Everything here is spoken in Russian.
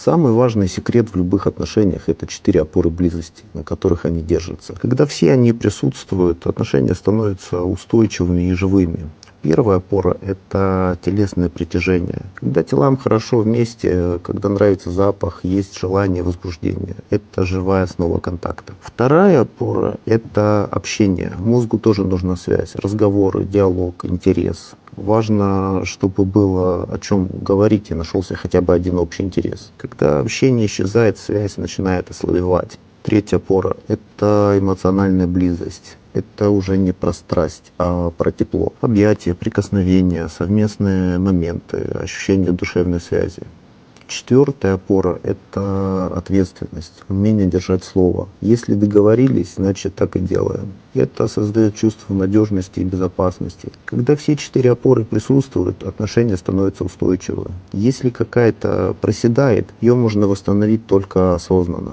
Самый важный секрет в любых отношениях — это 4 опоры близости, на которых они держатся. Когда все они присутствуют, отношения становятся устойчивыми и живыми. Первая опора — это телесное притяжение. Когда телам хорошо вместе, когда нравится запах, есть желание, возбуждение. Это живая основа контакта. Вторая опора — это общение. Мозгу тоже нужна связь, разговоры, диалог, интерес. Важно, чтобы было о чем говорить и нашелся хотя бы один общий интерес. Когда общение исчезает, связь начинает ослабевать. Третья опора — это эмоциональная близость. Это уже не про страсть, а про тепло. Объятия, прикосновения, совместные моменты, ощущение душевной связи. Четвертая опора — это ответственность, умение держать слово. Если договорились, значит так и делаем. Это создает чувство надежности и безопасности. Когда все 4 опоры присутствуют, отношения становятся устойчивы. Если какая-то проседает, ее можно восстановить только осознанно.